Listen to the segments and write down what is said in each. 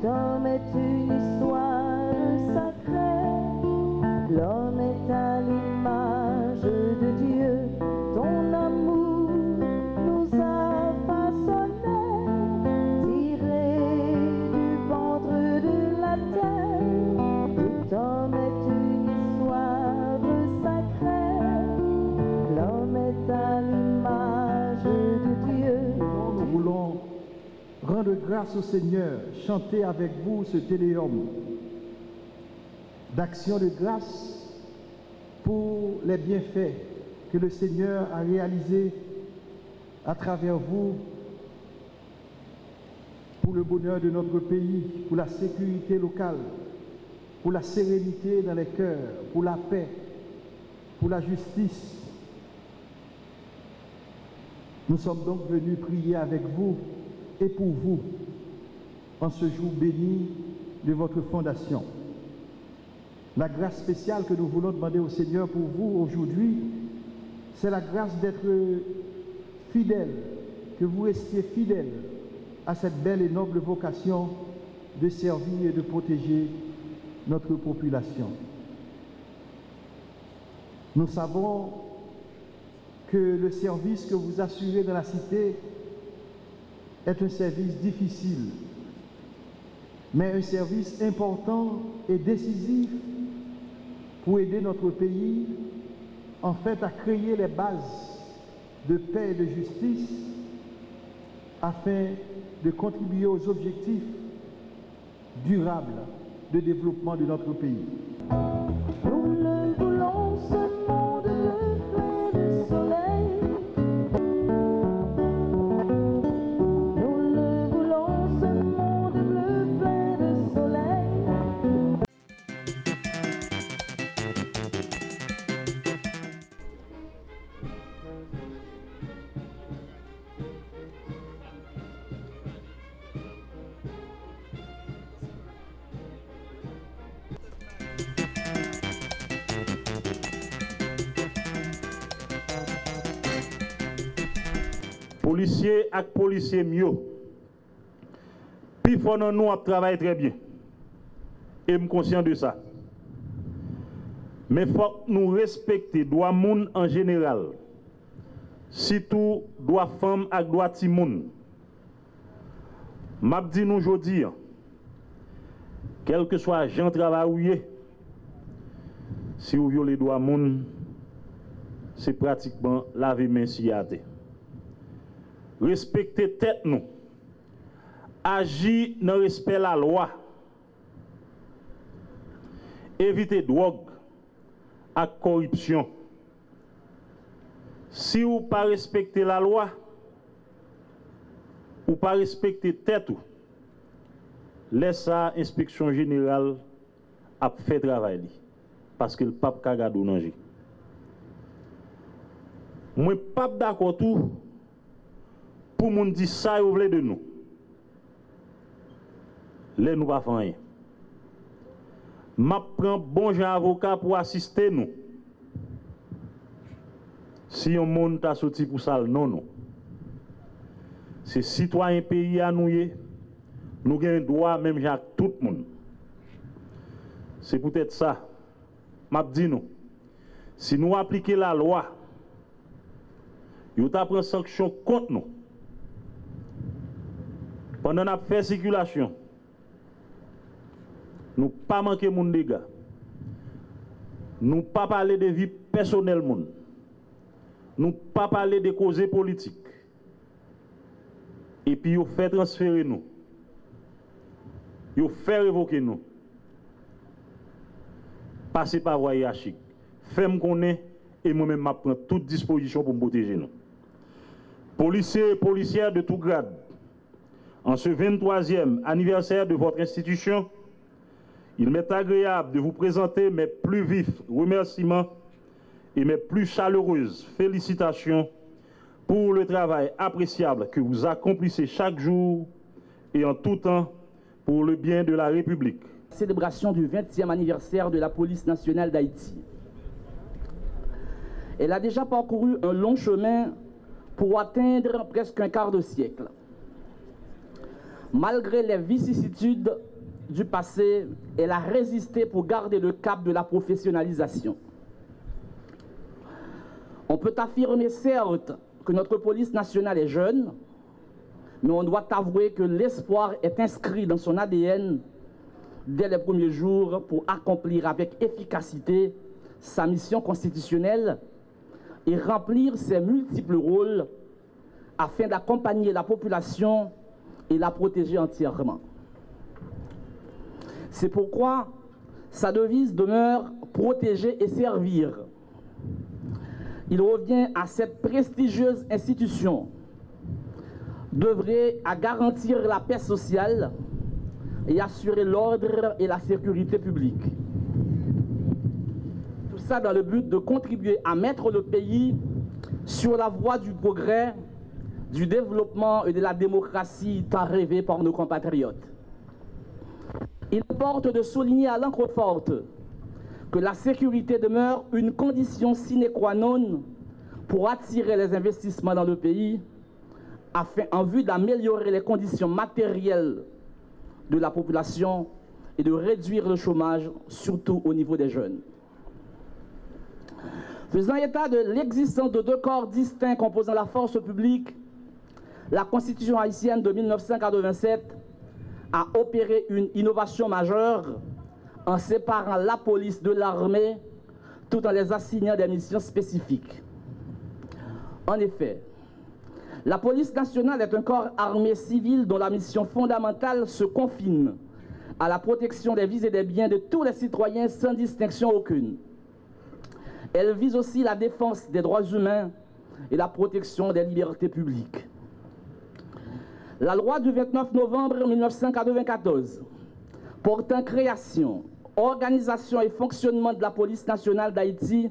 Tout homme est une histoire sacrée. L'homme est à l'image de Dieu. Ton amour nous a façonnés, tirés du ventre de la terre. Tout homme est une histoire sacrée. L'homme est à l'image de Dieu. Nous voulons rendre grâce au Seigneur, chanter avec vous ce téléum d'action de grâce pour les bienfaits que le Seigneur a réalisés à travers vous pour le bonheur de notre pays, pour la sécurité locale, pour la sérénité dans les cœurs, pour la paix, pour la justice. Nous sommes donc venus prier avec vous et pour vous en ce jour béni de votre fondation. La grâce spéciale que nous voulons demander au Seigneur pour vous aujourd'hui, c'est la grâce d'être fidèle, que vous restiez fidèle à cette belle et noble vocation de servir et de protéger notre population. Nous savons que le service que vous assurez dans la cité est un service difficile, mais un service important et décisif pour aider notre pays en fait à créer les bases de paix et de justice afin de contribuer aux objectifs durables de développement de notre pays. Nous le voulons, ce monde plein de soleil. Nous le voulons, ce monde bleu plein de soleil. Policiers et policiers mieux. Puis faut nous travailler très bien. Et je suis conscient de ça. Mais il faut nous respecter droit moun en général. Surtout droit femme et droit timoun. M'a dit nous aujourd'hui, quel que soit gens travailler, si vous violez droit moun, c'est pratiquement laver main si à terre. Respecter tête nous. Agir dans le respect de la loi. Éviter drogue et corruption. Si vous ne pas respecter la loi, ou pas respecter tête, laisse ça inspection générale à faire travail. Parce que le pape Kagado nange. Moi, pas d'accord tout. Pour moun di ça vous voulez de nous. Les nous pas faire rien. M'a prend bon gens avocat pour assister nous. Si on monde t'a sorti pour ça non. C'est citoyen pays à nous nous avons droit même à tout le monde. C'est peut-être ça. M'a dit nous. Si nous appliquons la loi, vous t'a prend sanction contre nous. Pendant la fait circulation, nous ne pas manquer mon dégâts. Nous ne pas parler de vie personnelle. Nous ne pas parler de causes politiques. Et puis, vous fait transférer nous. Vous fait révoquer nous. Passez par voie hiérarchique. Faites-moi connaître et moi-même, je prends toute disposition pour me protéger nous. Policiers et policières de tout grade, en ce 23e anniversaire de votre institution, il m'est agréable de vous présenter mes plus vifs remerciements et mes plus chaleureuses félicitations pour le travail appréciable que vous accomplissez chaque jour et en tout temps pour le bien de la République. Célébration du 20e anniversaire de la police nationale d'Haïti. Elle a déjà parcouru un long chemin pour atteindre presque un quart de siècle. Malgré les vicissitudes du passé, elle a résisté pour garder le cap de la professionnalisation. On peut affirmer certes que notre police nationale est jeune, mais on doit avouer que l'espoir est inscrit dans son ADN dès les premiers jours pour accomplir avec efficacité sa mission constitutionnelle et remplir ses multiples rôles afin d'accompagner la population et la protéger entièrement. C'est pourquoi sa devise demeure « protéger et servir ». Il revient à cette prestigieuse institution d'œuvrer à garantir la paix sociale et assurer l'ordre et la sécurité publique. Tout ça dans le but de contribuer à mettre le pays sur la voie du progrès, du développement et de la démocratie tant rêvée par nos compatriotes. Il importe de souligner à l'encre forte que la sécurité demeure une condition sine qua non pour attirer les investissements dans le pays en vue d'améliorer les conditions matérielles de la population et de réduire le chômage, surtout au niveau des jeunes. Faisant état de l'existence de deux corps distincts composant la force publique, la Constitution haïtienne de 1987 a opéré une innovation majeure en séparant la police de l'armée tout en les assignant des missions spécifiques. En effet, la police nationale est un corps armé civil dont la mission fondamentale se confine à la protection des vies et des biens de tous les citoyens sans distinction aucune. Elle vise aussi la défense des droits humains et la protection des libertés publiques. La loi du 29 novembre 1994 portant création, organisation et fonctionnement de la police nationale d'Haïti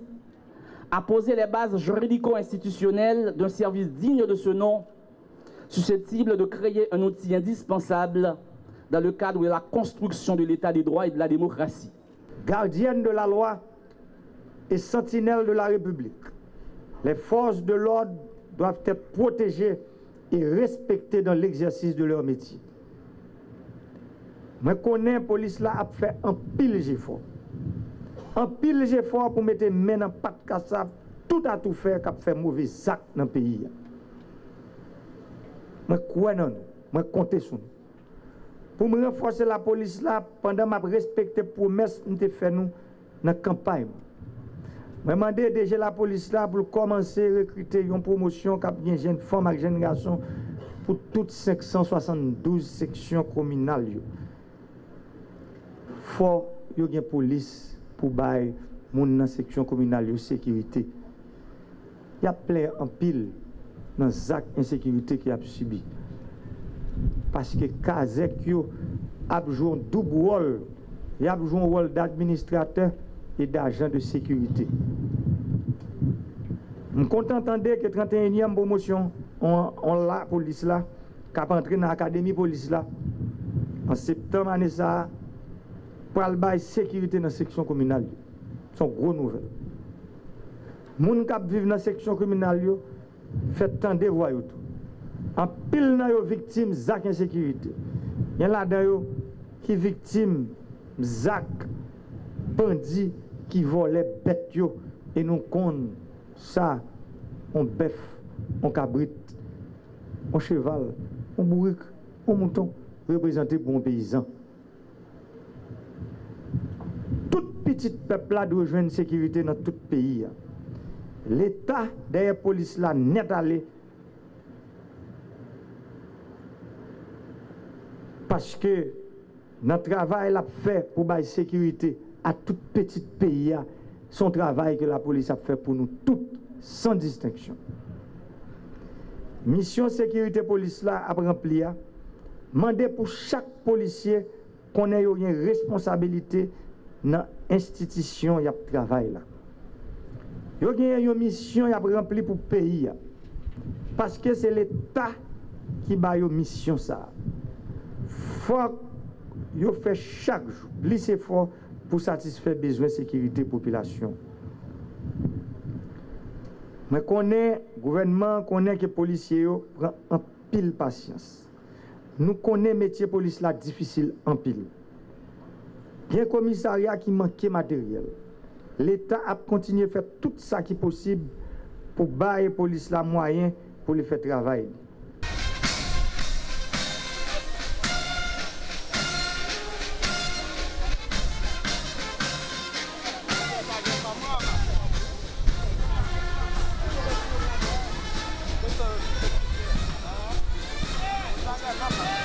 a posé les bases juridico-institutionnelles d'un service digne de ce nom, susceptible de créer un outil indispensable dans le cadre de la construction de l'état des droits et de la démocratie. Gardienne de la loi et sentinelle de la République, les forces de l'ordre doivent être protégées et respectées dans l'exercice de leur métier. Je connais la police là a fait un pile d'efforts. Un pile d'efforts pour mettre main dans pas de cassave, tout à tout faire qui fait mauvais actes dans le pays. Je crois non, je compte sur nous. Pour me renforcer la police là, pendant que je respecte les promesses que nous fait nous dans la campagne. Je demande déjà la police là pour commencer à recruter une promotion qui a une jeune femme et jeune garçon pour toutes 572 sections communales. Il faut qu'il y ait une police pour bailler dans la section communale de sécurité. Il y a plein en pile dans les actes d'insécurité qu'il a subi. Parce que Kazek a joué un double rôle. Il a joué un rôle d'administrateur et d'agent de sécurité. Je suis content d'entendre que 31e promotion, on la police là, qui a entré dans l'académie police là, en septembre année ça, pour le bail sécurité dans la section communale. C'est une grosse nouvelle. Les gens qui vivent dans la section communale, fait tant de voix. En pile, ils sont victimes d'insécurité. Il y en a là-dedans qui sont victimes d'actes bandits qui volaient bêtes et nous comptons ça, on bœuf, on cabrit, on cheval, on bourrique, on mouton, représenté pour un paysan. Tout petit peuple là doit jouer une sécurité dans tout le pays. L'État derrière la police là n'est allé parce que notre travail l'a fait pour la sécurité à tout petit pays, son travail que la police a fait pour nous toutes, sans distinction. Mission sécurité police là a rempli, demander pour chaque policier qu'on ait une responsabilité dans l'institution qui travaille là. Il y a une mission qui a rempli pour le pays. Parce que c'est l'État qui a une mission ça. Faut qu'il fait chaque jour plus effort pour satisfaire les besoins de sécurité de la population. Mais le gouvernement connaît que les policiers prennent en pile patience. Nous connaissons le métier de police là difficile en pile. Il y a un commissariat qui manquait matériel. L'État a continué à faire tout ça qui est possible pour bailler la police la moyen pour les faire travailler. Come on.